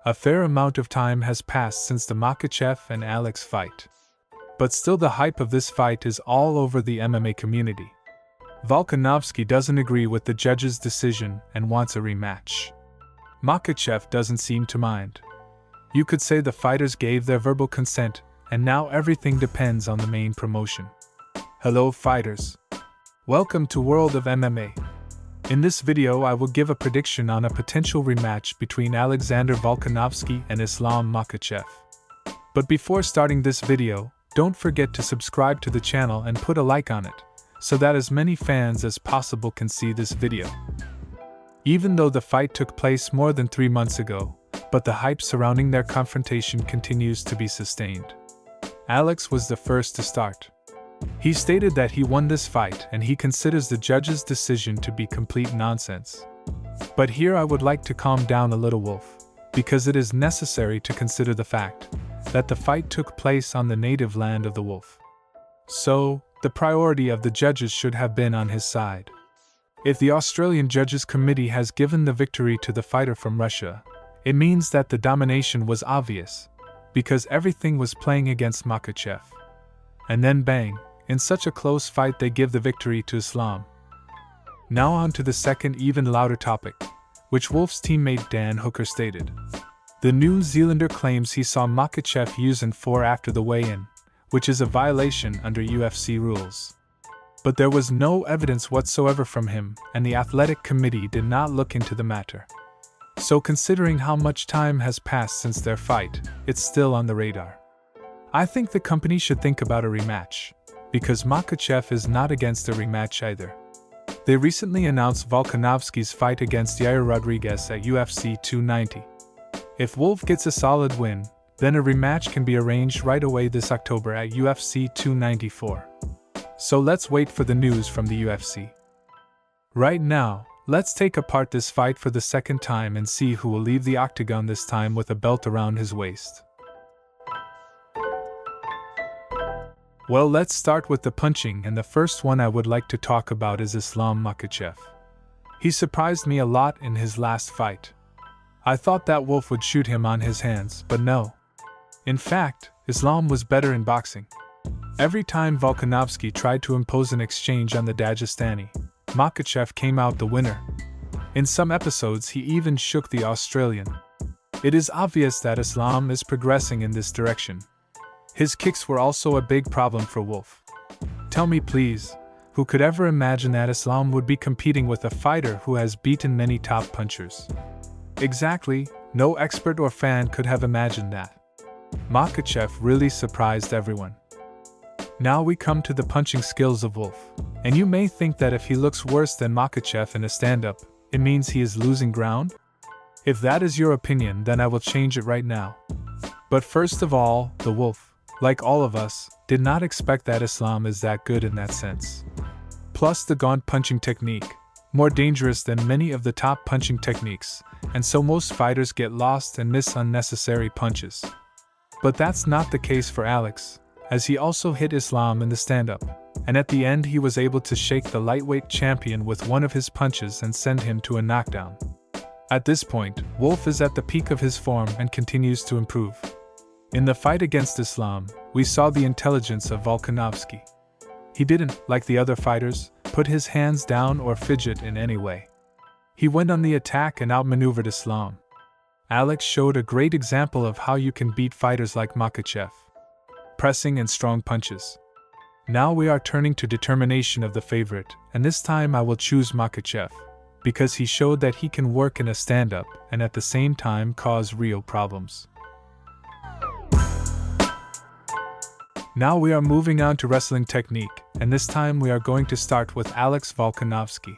A fair amount of time has passed since the Makhachev and Alex fight. But still the hype of this fight is all over the MMA community. Volkanovski doesn't agree with the judge's decision and wants a rematch. Makhachev doesn't seem to mind. You could say the fighters gave their verbal consent, and now everything depends on the main promotion. Hello fighters. Welcome to World of MMA. In this video I will give a prediction on a potential rematch between Alexander Volkanovski and Islam Makhachev. But before starting this video, don't forget to subscribe to the channel and put a like on it, so that as many fans as possible can see this video. Even though the fight took place more than 3 months ago, but the hype surrounding their confrontation continues to be sustained. Alex was the first to start. He stated that he won this fight and he considers the judge's decision to be complete nonsense. But here I would like to calm down a little, Wolf, because it is necessary to consider the fact that the fight took place on the native land of the Wolf. So, the priority of the judges should have been on his side. If the Australian Judges Committee has given the victory to the fighter from Russia, it means that the domination was obvious, because everything was playing against Makhachev. And then bang, in such a close fight they give the victory to Islam. Now on to the second even louder topic, which Wolf's teammate Dan Hooker stated. The New Zealander claims he saw Makhachev use N4 after the weigh-in, which is a violation under UFC rules. But there was no evidence whatsoever from him, and the athletic committee did not look into the matter. So considering how much time has passed since their fight, it's still on the radar. I think the company should think about a rematch, because Makhachev is not against a rematch either. They recently announced Volkanovski's fight against Yair Rodriguez at UFC 290. If Wolf gets a solid win, then a rematch can be arranged right away this October at UFC 294. So let's wait for the news from the UFC. Right now, let's take apart this fight for the second time and see who will leave the octagon this time with a belt around his waist. Well, let's start with the punching, and the first one I would like to talk about is Islam Makhachev. He surprised me a lot in his last fight. I thought that Wolf would shoot him on his hands, but no. In fact, Islam was better in boxing. Every time Volkanovski tried to impose an exchange on the Dagestani, Makhachev came out the winner. In some episodes he even shook the Australian. It is obvious that Islam is progressing in this direction. His kicks were also a big problem for Wolf. Tell me please, who could ever imagine that Islam would be competing with a fighter who has beaten many top punchers? Exactly, no expert or fan could have imagined that. Makhachev really surprised everyone. Now we come to the punching skills of Wolf, and you may think that if he looks worse than Makhachev in a stand-up, it means he is losing ground? If that is your opinion, then I will change it right now. But first of all, the Wolf, like all of us, did not expect that Islam is that good in that sense. Plus the gaunt punching technique, more dangerous than many of the top punching techniques, and so most fighters get lost and miss unnecessary punches. But that's not the case for Alex, as he also hit Islam in the stand-up, and at the end he was able to shake the lightweight champion with one of his punches and send him to a knockdown. At this point, Wolf is at the peak of his form and continues to improve. In the fight against Islam, we saw the intelligence of Volkanovski. He didn't, like the other fighters, put his hands down or fidget in any way. He went on the attack and outmaneuvered Islam. Alex showed a great example of how you can beat fighters like Makhachev. Pressing and strong punches. Now we are turning to determination of the favorite, and this time I will choose Makhachev, because he showed that he can work in a stand-up and at the same time cause real problems. Now we are moving on to wrestling technique, and this time we are going to start with Alex Volkanovski.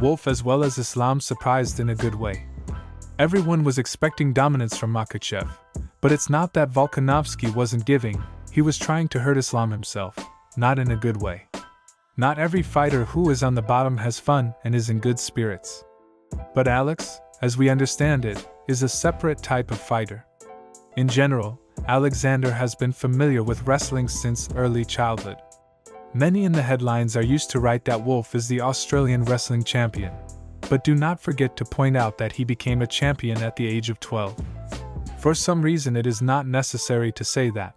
Wolf as well as Islam surprised in a good way. Everyone was expecting dominance from Makhachev, but it's not that Volkanovski wasn't giving, he was trying to hurt Islam himself, not in a good way. Not every fighter who is on the bottom has fun and is in good spirits. But Alex, as we understand it, is a separate type of fighter. In general, Alexander has been familiar with wrestling since early childhood. Many in the headlines are used to write that Wolf is the Australian wrestling champion, but do not forget to point out that he became a champion at the age of 12. For some reason, it is not necessary to say that.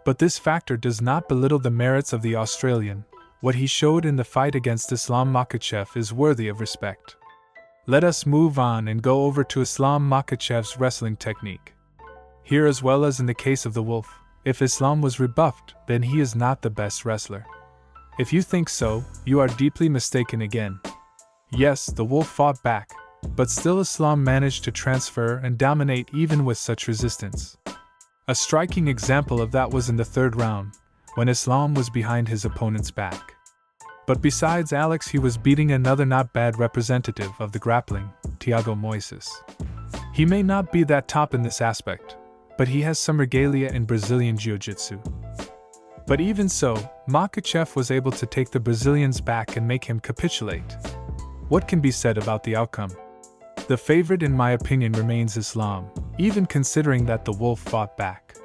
But this factor does not belittle the merits of the Australian. What he showed in the fight against Islam Makhachev is worthy of respect. Let us move on and go over to Islam Makhachev's wrestling technique. Here, as well as in the case of the Wolf, if Islam was rebuffed, then he is not the best wrestler. If you think so, you are deeply mistaken again. Yes, the Wolf fought back, but still Islam managed to transfer and dominate even with such resistance. A striking example of that was in the third round, when Islam was behind his opponent's back. But besides Alex, he was beating another not bad representative of the grappling, Thiago Moises. He may not be that top in this aspect, but he has some regalia in Brazilian Jiu-Jitsu. But even so, Makhachev was able to take the Brazilian's back and make him capitulate. What can be said about the outcome? The favorite in my opinion remains Islam, even considering that the Wolf fought back.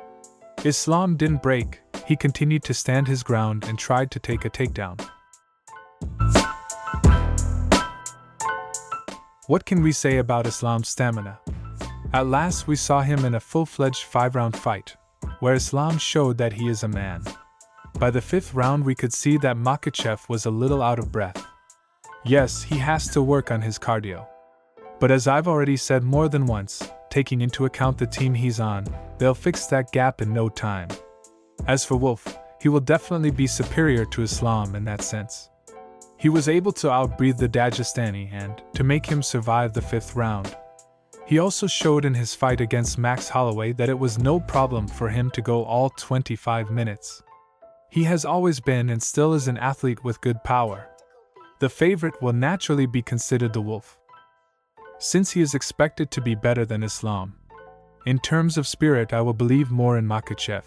Islam didn't break, he continued to stand his ground and tried to take a takedown. What can we say about Islam's stamina? At last we saw him in a full-fledged 5-round fight, where Islam showed that he is a man. By the 5th round we could see that Makhachev was a little out of breath. Yes, he has to work on his cardio. But as I've already said more than once, taking into account the team he's on, they'll fix that gap in no time. As for Wolf, he will definitely be superior to Islam in that sense. He was able to outbreathe the Dagestani and to make him survive the 5th round. He also showed in his fight against Max Holloway that it was no problem for him to go all 25 minutes. He has always been and still is an athlete with good power. The favorite will naturally be considered the Wolf, since he is expected to be better than Islam. In terms of spirit, I will believe more in Makhachev,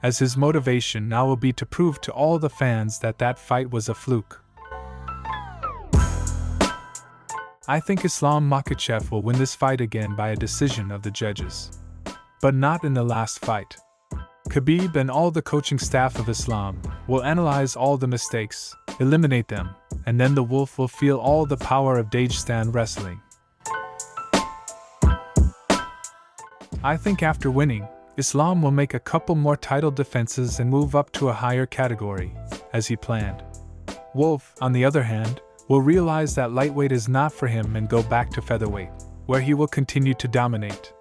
as his motivation now will be to prove to all the fans that that fight was a fluke. I think Islam Makhachev will win this fight again by a decision of the judges. But not in the last fight. Khabib and all the coaching staff of Islam will analyze all the mistakes, eliminate them, and then the Wolf will feel all the power of Dagestan wrestling. I think after winning, Islam will make a couple more title defenses and move up to a higher category, as he planned. Wolf, on the other hand, will realize that lightweight is not for him and go back to featherweight, where he will continue to dominate.